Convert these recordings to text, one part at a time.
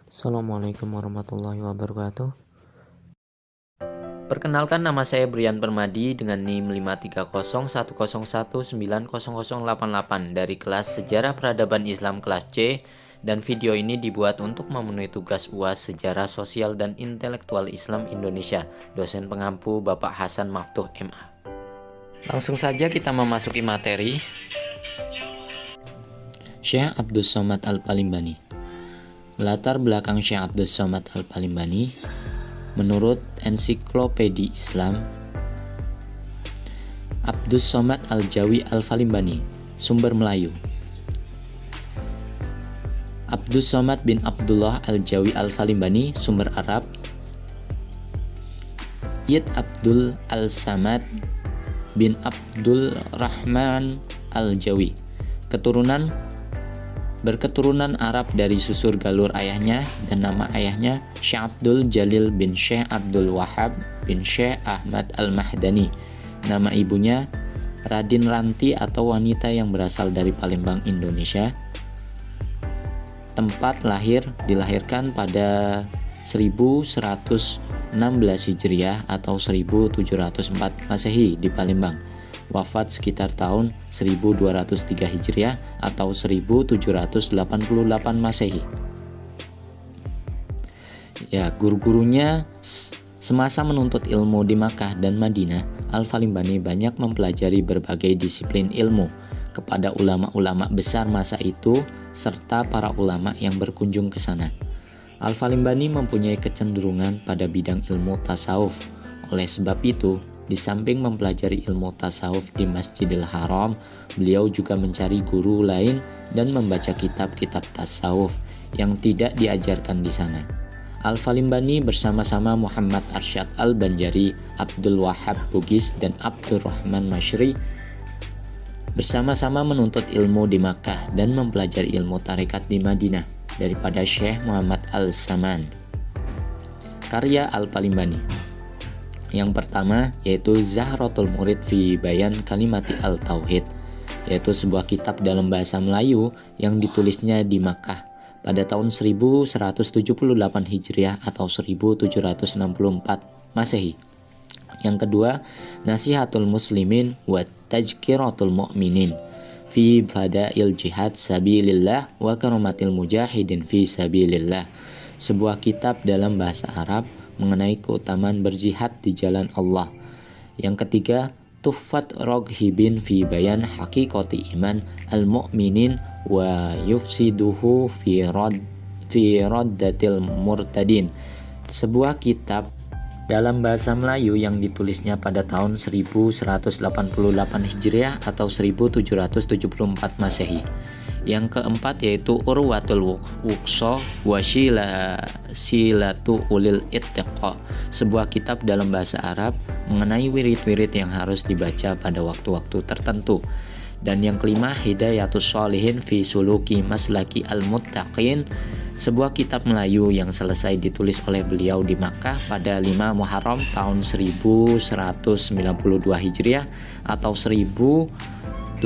Assalamualaikum warahmatullahi wabarakatuh. Perkenalkan, nama saya Brian Permadi dengan NIM 53010190088 dari kelas Sejarah Peradaban Islam kelas C, dan video ini dibuat untuk memenuhi tugas UAS Sejarah Sosial dan Intelektual Islam Indonesia, dosen pengampu Bapak Hasan Maftuh MA. Langsung saja kita memasuki materi. Syekh Abdus Somad Al-Palimbani. Latar belakang Syekh Abdus Somad Al-Palimbani menurut Ensiklopedia Islam. Abdus Somad Al-Jawi Al-Palimbani, sumber Melayu. Abdus Somad bin Abdullah Al-Jawi Al-Palimbani, sumber Arab. Yid Abdul Al-Samad bin Abdul Rahman Al-Jawi, berketurunan Arab dari susur galur ayahnya, dan nama ayahnya Syekh Abdul Jalil bin Syekh Abdul Wahab bin Syekh Ahmad Al-Mahdani. Nama ibunya Radin Ranti atau wanita yang berasal dari Palembang, Indonesia. Tempat lahir, dilahirkan pada 1116 Hijriah atau 1704 Masehi di Palembang. Wafat sekitar tahun 1203 Hijriah atau 1788 Masehi. Ya, guru-gurunya semasa menuntut ilmu di Makkah dan Madinah, Al-Palimbani banyak mempelajari berbagai disiplin ilmu kepada ulama-ulama besar masa itu serta para ulama yang berkunjung ke sana. Al-Palimbani mempunyai kecenderungan pada bidang ilmu tasawuf. Oleh sebab itu, di samping mempelajari ilmu tasawuf di Masjidil Haram, beliau juga mencari guru lain dan membaca kitab-kitab tasawuf yang tidak diajarkan di sana. Al-Palimbani bersama-sama Muhammad Arsyad Al-Banjari, Abdul Wahab Bugis, dan Abdul Rahman Masyri bersama-sama menuntut ilmu di Makkah dan mempelajari ilmu tarekat di Madinah daripada Syekh Muhammad Al-Saman. Karya Al-Palimbani yang pertama yaitu Zahratul Murid fi Bayan Kalimati Al-Tauhid, yaitu sebuah kitab dalam bahasa Melayu yang ditulisnya di Makkah pada tahun 1178 Hijriah atau 1764 Masehi. Yang kedua, Nasihatul Muslimin wa Tazkiratul Mu'minin fi Fadail Jihad Sabilillah wa Karomatil Mujahidin fi Sabilillah, sebuah kitab dalam bahasa Arab mengenai keutamaan berjihad di jalan Allah. Yang ketiga, Tuffat Roghibin fi Bayan Hakikati Iman Al-Mu'minin wa Yufsiduhu fi Raddatil Murtadin, sebuah kitab dalam bahasa Melayu yang ditulisnya pada tahun 1188 Hijriah atau 1774 Masehi. Yang keempat yaitu Urwatul Wuqsa wa Silatu Ulil Ittiqa, sebuah kitab dalam bahasa Arab mengenai wirid-wirid yang harus dibaca pada waktu-waktu tertentu. Dan yang kelima, Hidayatus Sholihin fi Suluki Maslaki Al-Muttaqin, sebuah kitab Melayu yang selesai ditulis oleh beliau di Makkah pada 5 Muharram tahun 1192 Hijriah atau 1778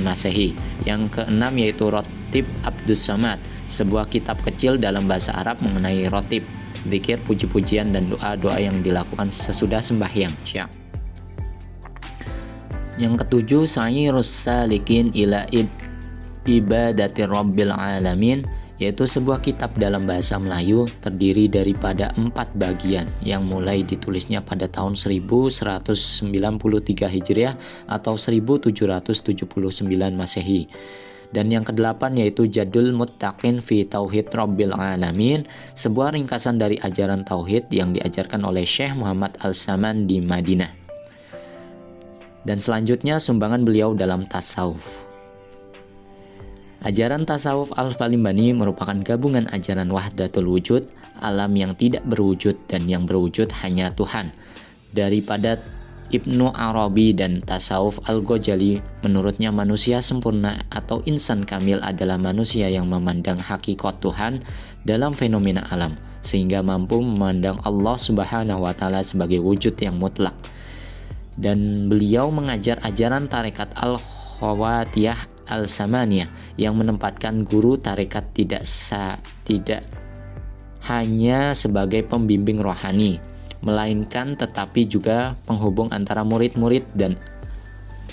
Masehi. Yang keenam yaitu Rotib Abdus Somad, sebuah kitab kecil dalam bahasa Arab mengenai rotib, zikir, puji-pujian, dan doa-doa yang dilakukan sesudah sembahyang. Yang ketujuh, Sayyirus Salikin ila Ibadati Rabbil Alamin, yaitu sebuah kitab dalam bahasa Melayu terdiri daripada 4 bagian yang mulai ditulisnya pada tahun 1193 Hijriah atau 1779 Masehi. Dan yang kedelapan yaitu Jadul Muttaqin fi Tauhid Rabbil Alamin, sebuah ringkasan dari ajaran tauhid yang diajarkan oleh Syekh Muhammad Al-Saman di Madinah. Dan selanjutnya sumbangan beliau dalam tasawuf. Ajaran tasawuf Al-Palimbani merupakan gabungan ajaran wahdatul wujud, alam yang tidak berwujud dan yang berwujud hanya Tuhan, daripada Ibnu Arabi dan tasawuf Al-Ghazali. Menurutnya manusia sempurna atau insan kamil adalah manusia yang memandang hakikat Tuhan dalam fenomena alam, sehingga mampu memandang Allah Subhanahu wa Ta'ala sebagai wujud yang mutlak. Dan beliau mengajar ajaran tarekat Al-Khawatiyah al-samaniyah yang menempatkan guru tarekat tidak hanya sebagai pembimbing rohani, melainkan tetapi juga penghubung antara murid-murid, dan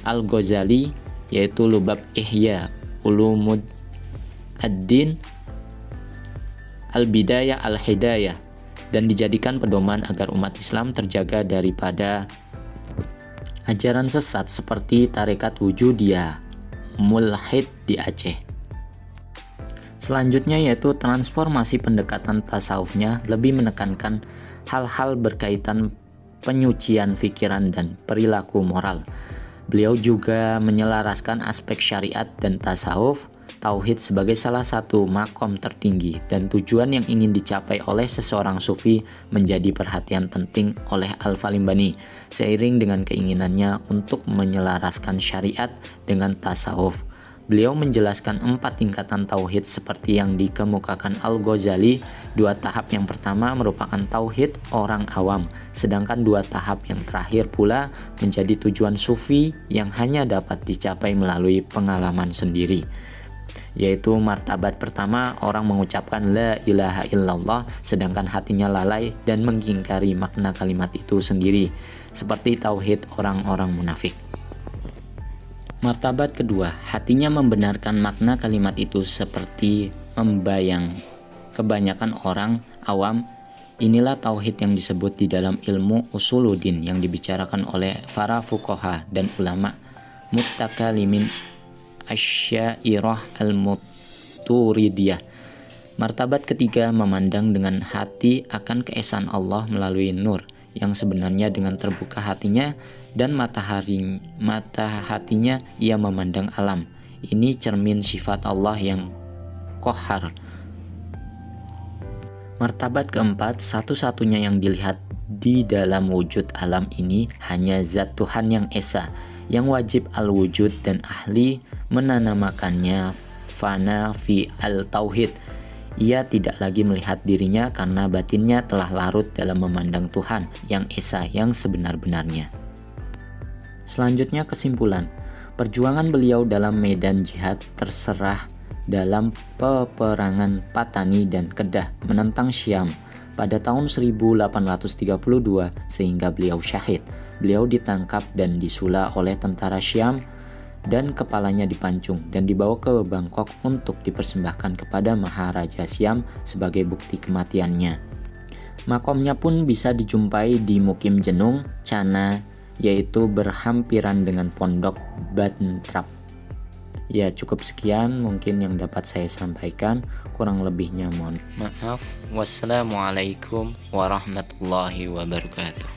Al-Ghazali yaitu Lubab Ihya Ulumud ad-Din, Al-Bidayah Al-Hidayah, dan dijadikan pedoman agar umat Islam terjaga daripada ajaran sesat seperti tarekat Wujudiyah Mulhid di Aceh. Selanjutnya yaitu transformasi pendekatan tasawufnya lebih menekankan hal-hal berkaitan penyucian pikiran dan perilaku moral. Beliau juga menyelaraskan aspek syariat dan tasawuf, tauhid sebagai salah satu makom tertinggi dan tujuan yang ingin dicapai oleh seseorang sufi menjadi perhatian penting oleh Al-Falimbani seiring dengan keinginannya untuk menyelaraskan syariat dengan tasawuf. Beliau menjelaskan 4 tingkatan tauhid seperti yang dikemukakan Al-Ghazali. 2 tahap yang pertama merupakan tauhid orang awam, sedangkan 2 tahap yang terakhir pula menjadi tujuan sufi yang hanya dapat dicapai melalui pengalaman sendiri. Yaitu martabat pertama, orang mengucapkan la ilaha illallah sedangkan hatinya lalai dan mengingkari makna kalimat itu sendiri, seperti tauhid orang-orang munafik. Martabat kedua, hatinya membenarkan makna kalimat itu seperti membayang kebanyakan orang awam. Inilah tauhid yang disebut di dalam ilmu usuluddin yang dibicarakan oleh para fuqaha dan ulama mutakalimin Asyairah al-Maturidiyah. Martabat ketiga, memandang dengan hati akan keesaan Allah melalui nur yang sebenarnya dengan terbuka hatinya dan mata hatinya ia memandang alam. Ini cermin sifat Allah yang qahhar. Martabat keempat, satu-satunya yang dilihat di dalam wujud alam ini hanya zat Tuhan yang esa, yang wajib al-wujud dan ahli menamakannya fana fi al-tauhid. Ia tidak lagi melihat dirinya karena batinnya telah larut dalam memandang Tuhan yang esa yang sebenar-benarnya. Selanjutnya kesimpulan. Perjuangan beliau dalam medan jihad terserah dalam peperangan Patani dan Kedah menentang Syam pada tahun 1832 sehingga beliau syahid. Beliau ditangkap dan disula oleh tentara Syam dan kepalanya dipancung dan dibawa ke Bangkok untuk dipersembahkan kepada Maharaja Siam sebagai bukti kematiannya. Makomnya pun bisa dijumpai di Mukim Jenung, Cana, yaitu berhampiran dengan Pondok Bantrap. Ya, cukup sekian mungkin yang dapat saya sampaikan, kurang lebihnya mohon maaf. Wassalamualaikum warahmatullahi wabarakatuh.